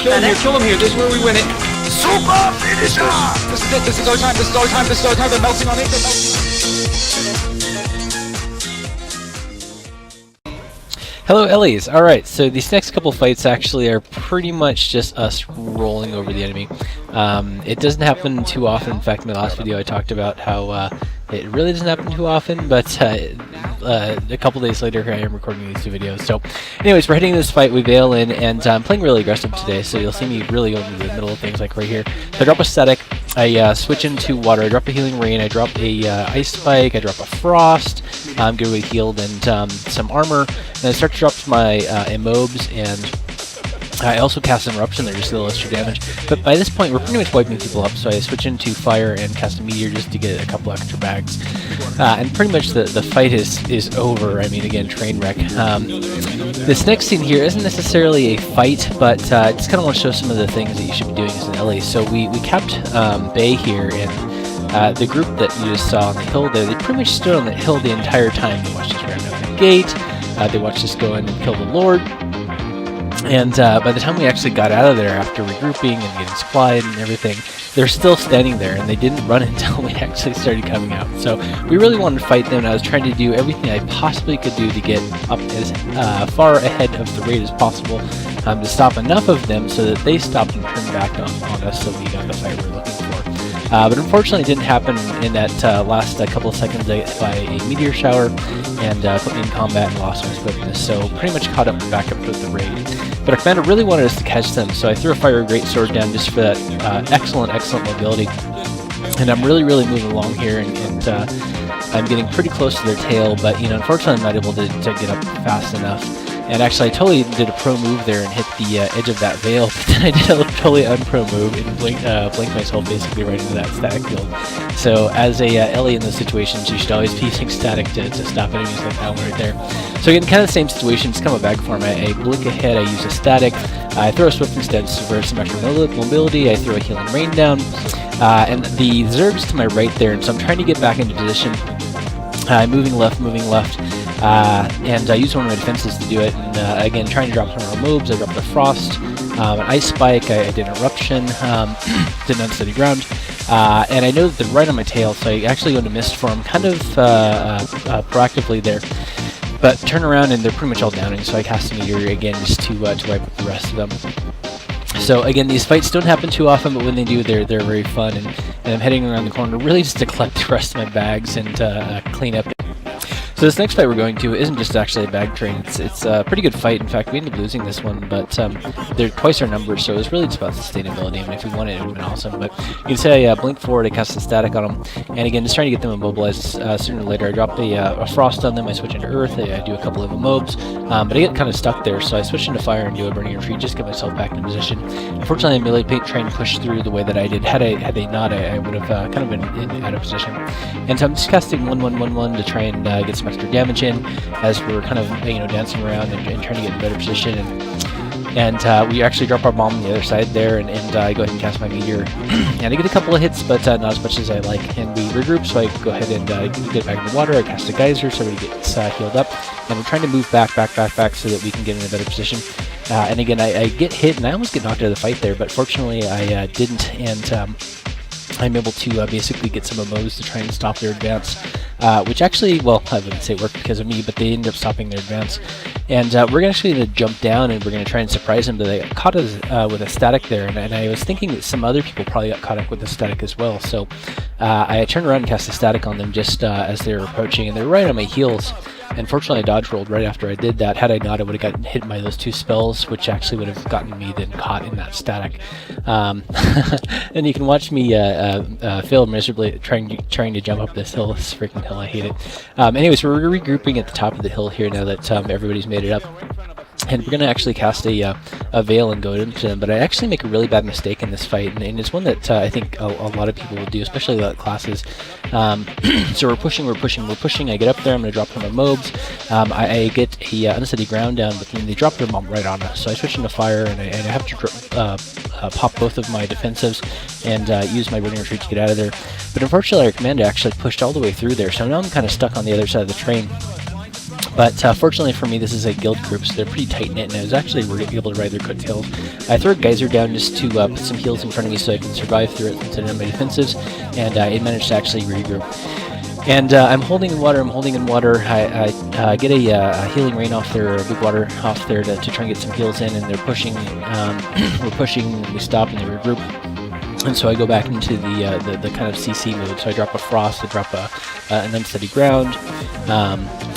Kill him here, kill him here. This is where we win it. Super finisher! This is it, this is our time, this is our time, this is our time. They're melting on it, they're melting. Hello Ellies! Alright, so these next couple fights actually are pretty much just us rolling over the enemy. It doesn't happen too often. In fact, in my last video I talked about how it really doesn't happen too often, but a couple days later I am recording these two videos. So anyways, we're heading to this fight, we bail in, and I'm playing really aggressive today, so you'll see me really go into the middle of things like right here. So I drop a static, I switch into water, I drop a healing rain, I drop a ice spike, I drop a frost, I'm getting healed, and some armor, and I start to drop my immobs, and I also cast an eruption there, just a little extra damage. But by this point, we're pretty much wiping people up, so I switch into fire and cast a meteor just to get a couple extra bags. And pretty much the fight is over. I mean, again, train wreck. This next scene here isn't necessarily a fight, but just kind of want to show some of the things that you should be doing as an LA. So we capped Bay here, and the group that you just saw on the hill there, they pretty much stood on the hill the entire time. They watched us round out the gate, they watched us go in and kill the Lord. And by the time we actually got out of there after regrouping and getting supplied and everything, they're still standing there, and they didn't run until we actually started coming out. So we really wanted to fight them, and I was trying to do everything I possibly could do to get up as far ahead of the raid as possible, to stop enough of them so that they stopped and turned back on us, so we got the fight we were looking for. But unfortunately it didn't happen in that last couple of seconds. I got by a meteor shower and put me in combat and lost my swiftness, so pretty much caught up back up with the raid. But our commander really wanted us to catch them, so I threw a fire greatsword down just for that excellent mobility. And I'm really moving along here, and I'm getting pretty close to their tail, but unfortunately I'm not able to get up fast enough. And actually I totally did a pro move there and hit the edge of that veil, but then I did a totally unpro move and blinked myself basically right into that static field. So as a Ellie in those situations, you should always be using static to stop enemies like that one right there. So again, kind of the same situation, just kind of a bag form. I blink ahead, I use a static, I throw a swift instead for some extra mobility, I throw a healing rain down, and the Zerg's to my right there, and so I'm trying to get back into position. Moving left, and I used one of my defenses to do it, and again, trying to drop some more mobs. I dropped a frost, an ice spike, I did an eruption, did an unsteady ground, and I know that they're right on my tail, so I actually go into mist form, kind of proactively there, but turn around and they're pretty much all downing, so I cast a meteor again just to wipe up the rest of them. So again, these fights don't happen too often, but when they do, they're very fun, and I'm heading around the corner really just to collect the rest of my bags and clean up. So this next fight we're going to isn't just actually a bag train, it's a pretty good fight. In fact, we ended up losing this one, but they're twice our numbers, so it's really just about sustainability. I mean, if we won it, it would have been awesome. But you can say I blink forward, I cast a static on them, and again, just trying to get them immobilized sooner or later. I drop a frost on them, I switch into earth, I do a couple of immobs, but I get kind of stuck there, so I switch into fire and do a burning retreat, just get myself back in position. Unfortunately, the melee paint train pushed through the way that I did. Had they not, I would have kind of been out of position. And so I'm just casting 1/1/1/1 to try and get some extra damage in as we're kind of dancing around and trying to get in a better position, and we actually drop our bomb on the other side there, and I go ahead and cast my meteor, and I get a couple of hits, but not as much as I like, and we regroup, so I go ahead and get back in the water. I cast a geyser so everybody gets healed up, and we're trying to move back so that we can get in a better position. And again, I get hit, and I almost get knocked out of the fight there, but fortunately I didn't, and I'm able to basically get some immobs to try and stop their advance, which actually, well, I wouldn't say it worked because of me, but they ended up stopping their advance. And we're actually going to jump down, and we're going to try and surprise them. But they got caught with a static there, and I was thinking that some other people probably got caught up with a static as well. So I turned around and cast a static on them just as they were approaching, and they're right on my heels. Unfortunately, I dodge rolled right after I did that. Had I not, I would have gotten hit by those two spells, which actually would have gotten me then caught in that static. And you can watch me fail miserably trying to jump up this hill. This freaking hill, I hate it. Anyways, we're regrouping at the top of the hill here now that everybody's made it up. And we're going to actually cast a veil and go into them, but I actually make a really bad mistake in this fight, and it's one that I think a lot of people will do, especially the classes. So we're pushing, I get up there, I'm going to drop some mobs, I get a unsteady ground down, but then they drop their bomb right on us, so I switch into fire, and I have to pop both of my defensives and use my burning retreat to get out of there. But unfortunately our commander actually pushed all the way through there, so now I'm kind of stuck on the other side of the train. But fortunately for me, this is a guild group, so they're pretty tight-knit, and I was actually able to ride their coattails. I threw a geyser down just to put some heals in front of me so I can survive through it since I didn't have my defensives, and I managed to actually regroup. And I'm holding in water, I get a healing rain off there, or a big water off there to try and get some heals in, and they're pushing, we're pushing, and we stop and they regroup. And so I go back into the kind of CC mode. So I drop a frost, I drop an unsteady ground,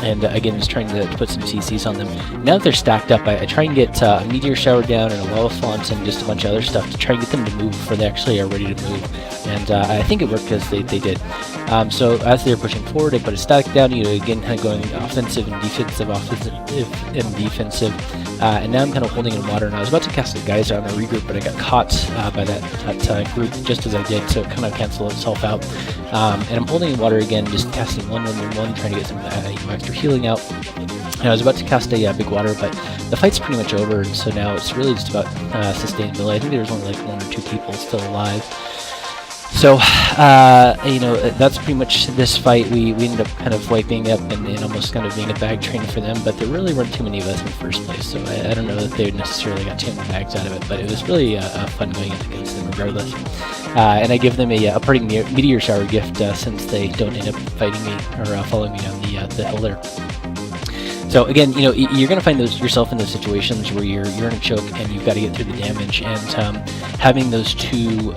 and again just trying to put some CCs on them. Now that they're stacked up, I try and get a meteor shower down and a lava font and just a bunch of other stuff to try and get them to move before they actually are ready to move. And I think it worked because they did. So as they're pushing forward, I put a static down, again kind of going offensive and defensive, and now I'm kind of holding in water, and I was about to cast a geyser on a regroup, but I got caught by that group just as I did, so it kind of canceled itself out. And I'm holding in water again, just casting 1-1-1-1, trying to get some extra healing out. And I was about to cast a big water, but the fight's pretty much over, and so now it's really just about sustainability. I think there's only like 1 or 2 people still alive. So, that's pretty much this fight. We ended up kind of wiping up and almost kind of being a bag train for them, but there really weren't too many of us in the first place, so I don't know that they necessarily got too many bags out of it, but it was really fun going up against them regardless. And I give them a pretty meteor shower gift since they don't end up fighting me or following me down the hill there. So again, you're going to find yourself in those situations where you're in a choke and you've got to get through the damage, and having those 2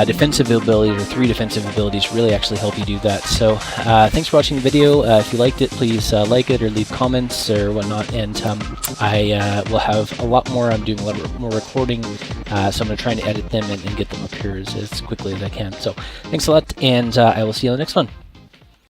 defensive abilities or 3 defensive abilities really actually help you do that. So thanks for watching the video. If you liked it, please like it or leave comments or whatnot, and I will have a lot more. I'm doing a lot more recording, so I'm going to try and edit them and get them up here as quickly as I can. So thanks a lot, and I will see you on the next one.